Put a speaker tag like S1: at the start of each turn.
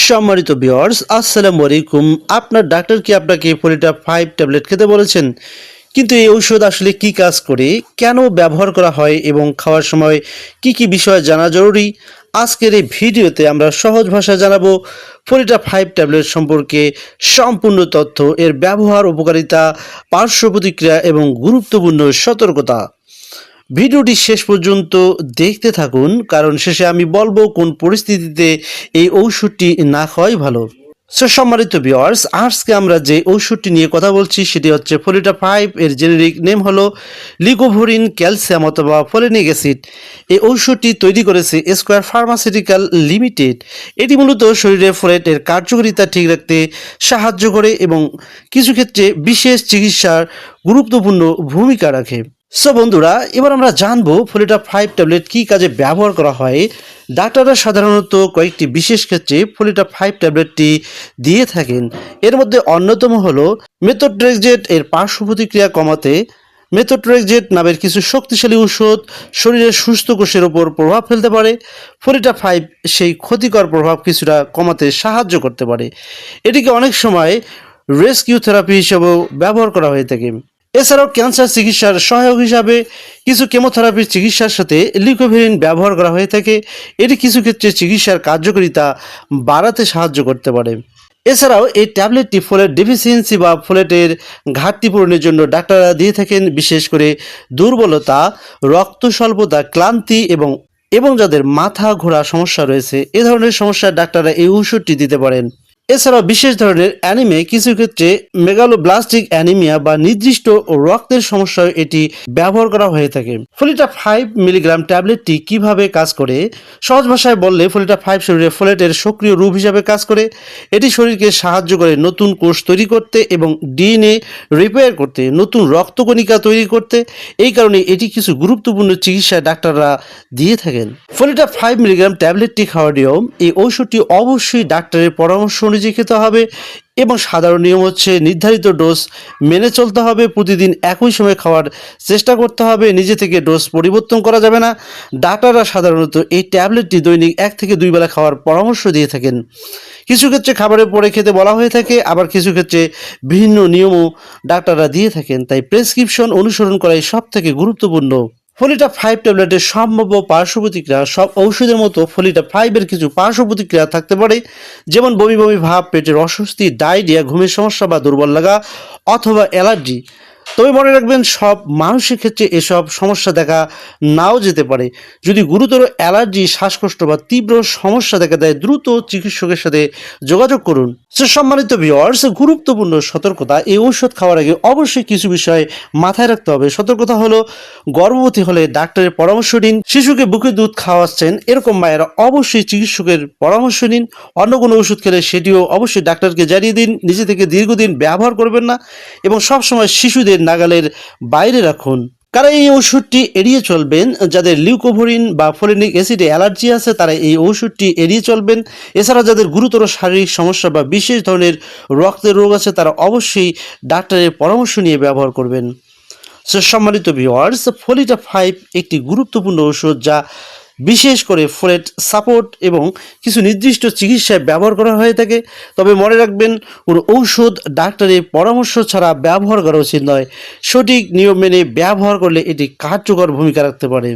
S1: সম্মানিত ভিউয়ার্স, আসসালামু আলাইকুম। আপনার ডাক্তার কি আপনাকে ফোলিটা 5 ট্যাবলেট খেতে বলেছেন, কিন্তু এই ঔষধ আসলে কি কাজ করে, কেন ব্যবহার করা হয় এবং খাওয়ার সময় কি কি বিষয় জানা জরুরি? আজকের এই ভিডিওতে আমরা সহজ ভাষায় জানাবো ফোলিটা 5 ট্যাবলেট সম্পর্কে সম্পূর্ণ তথ্য, এর ব্যবহার, উপকারিতা, পার্শ্ব প্রতিক্রিয়া এবং গুরুত্বপূর্ণ সতর্কতা। ভিডিওটি শেষ পর্যন্ত দেখতে থাকুন, কারণ শেষে আমি বলবো কোন পরিস্থিতিতে এই ঔষধটি না খাওয়াই ভালো। সম্মানিত ভিউয়ার্স, আজকে আমরা যে ঔষধটি নিয়ে কথা বলছি সেটি হচ্ছে ফোলিটা 5। এর জেনেরিক নেম হলো লিকোভোরিন ক্যালসিয়াম অথবা ফোলিনিক অ্যাসিড। এই ঔষধটি তৈরি করেছে স্কয়ার ফার্মাসিউটিক্যাল লিমিটেড। এটি মূলত শরীরে ফোলেটের কার্যকারিতা ঠিক রাখতে সাহায্য করে এবং কিছু ক্ষেত্রে বিশেষ চিকিৎসার গুরুত্বপূর্ণ ভূমিকা রাখে। বন্ধুরা, এবার আমরা জানবো ফোলিটা 5 ট্যাবলেট কী কাজে ব্যবহার করা হয়। ডাক্তাররা সাধারণত কয়েকটি বিশেষ ক্ষেত্রে ফোলিটা 5 ট্যাবলেটটি দিয়ে থাকেন। এর মধ্যে অন্যতম হলো মেথোট্রেক্সেট এর পার্শ্ব প্রতিক্রিয়া কমাতে। মেথোট্রেক্সেট নামের কিছু শক্তিশালী ঔষধ শরীরের সুস্থ কোষের ওপর প্রভাব ফেলতে পারে। ফোলিটা 5 সেই ক্ষতিকর প্রভাব কিছুটা কমাতে সাহায্য করতে পারে। এটিকে অনেক সময় রেস্কিউ থেরাপি হিসেবেও ব্যবহার করা হয়ে থাকে। এছাড়াও ক্যান্সার চিকিৎসার সহায়ক হিসাবে কিছু কেমোথেরাপির চিকিৎসার সাথে লিকোভেরিন ব্যবহার করা হয়ে থাকে। এটি কিছু ক্ষেত্রে চিকিৎসার কার্যকারিতা বাড়াতে সাহায্য করতে পারে। এছাড়াও এই ট্যাবলেটটি ফোলেট ডেফিসিয়েন্সি বা ফোলেটের ঘাটতি পূরণের জন্য ডাক্তাররা দিয়ে থাকেন, বিশেষ করে দুর্বলতা, রক্ত স্বল্পতা, ক্লান্তি এবং যাদের মাথা ঘোরা সমস্যা রয়েছে, এ ধরনের সমস্যার ডাক্তাররা এই ওষুধটি দিতে পারেন। এছাড়াও বিশেষ ধরনের অ্যানিমে, কিছু ক্ষেত্রে মেগালোব্লাস্টিক অ্যানিমিয়া বা নির্দিষ্ট রক্তের সমস্যায় এটি ব্যবহার করা হয়ে থাকে। ফোলিটা 5 মিলিগ্রাম ট্যাবলেটটি কিভাবে কাজ করে, সহজ ভাষায় বললে ফোলিটা 5 শরীরে ফোলেটের সক্রিয় রূপ হিসাবে কাজ করে। এটি শরীরকে সাহায্য করে নতুন কোষ তৈরি করতে এবং ডিএনএ রিপেয়ার করতে, নতুন রক্তকণিকা তৈরি করতে। এই কারণে এটি কিছু গুরুত্বপূর্ণ চিকিৎসায় ডাক্তাররা দিয়ে থাকেন। ফোলিটা 5 মিলিগ্রাম ট্যাবলেটটি খাওয়ার নিয়ম: এই ঔষধটি অবশ্যই ডাক্তারের পরামর্শ অনুযায়ী খেতে হবে এবং সাধারণ নিয়ম হচ্ছে নির্ধারিত ডোজ মেনে চলতে হবে। প্রতিদিন একই সময় খাওয়ার চেষ্টা করতে হবে, নিজে থেকে ডোজ পরিবর্তন করা যাবে না। ডাক্তাররা সাধারণত এই ট্যাবলেটটি দৈনিক 1 থেকে 2 বেলা খাওয়ার পরামর্শ দিয়ে থাকেন। কিছু ক্ষেত্রে খাবারের পরে খেতে বলা হয়ে থাকে, আবার কিছু ক্ষেত্রে ভিন্ন নিয়মও ডাক্তাররা দিয়ে থাকেন। তাই প্রেসক্রিপশন অনুসরণ করাই সব থেকে গুরুত্বপূর্ণ। ফোলিটা 5 ট্যাবলেটের সম্ভাব্য পার্শ্ব প্রতিক্রিয়া: সব ঔষধের মতো ফোলিটা 5 এর কিছু পার্শ্ব প্রতিক্রিয়া থাকতে পারে, যেমন বমি বমি ভাব, পেটের অস্বস্তি, ডায়রিয়া, ঘুমের সমস্যা বা দুর্বল লাগা অথবা অ্যালার্জি। তবে মনে রাখবেন, সব মানুষের ক্ষেত্রে এসব সমস্যা দেখা নাও যেতে পারে। যদি গুরুতর অ্যালার্জি, শ্বাসকষ্ট বা তীব্র সমস্যা দেখা দেয়, দ্রুত চিকিৎসকের সাথে যোগাযোগ করুন। সম্মানিত ভিউয়ার্স, গুরুত্বপূর্ণ সতর্কতা: এই ঔষধ খাওয়ার আগে অবশ্যই কিছু বিষয় মাথায় রাখতে হবে। সতর্কতা হলো, গর্ভবতী হলে ডাক্তারের পরামর্শ নিন। শিশুকে বুকে দুধ খাওয়াচ্ছেন এরকম মায়েরা অবশ্যই চিকিৎসকের পরামর্শ নিন। অন্য কোনো ওষুধ খেলে সেটিও অবশ্যই ডাক্তারকে জানিয়ে দিন। নিজে থেকে দীর্ঘদিন ব্যবহার করবেন না এবং সবসময় শিশুদের নাগালের বাইরে রাখুন। কারণ এই ওষুধটি এড়িয়ে চলবেন। যাদের লিউকোভোরিন বা ফোলিনিক অ্যাসিডে অ্যালার্জি আছে তারা এই ওষুধটি এড়িয়ে চলবেন। এছাড়া যাদের গুরুতর শারীরিক সমস্যা বা বিশেষ ধরনের রক্তের রোগ আছে তারা অবশ্যই ডাক্তারের পরামর্শ নিয়ে ব্যবহার করবেন। সম্মানিত ভিউয়ার্স, ফোলিটা 5 একটি গুরুত্বপূর্ণ ওষুধ যা বিশেষ করে ফোলেট সাপোর্ট এবং কিছু নির্দিষ্ট চিকিৎসায় ব্যবহার করা হয়ে থাকে। তবে মনে রাখবেন, কোনো ঔষধ ডাক্তারের পরামর্শ ছাড়া ব্যবহার করা উচিত নয়। সঠিক নিয়ম মেনে ব্যবহার করলে এটি কার্যকর ভূমিকা রাখতে পারে।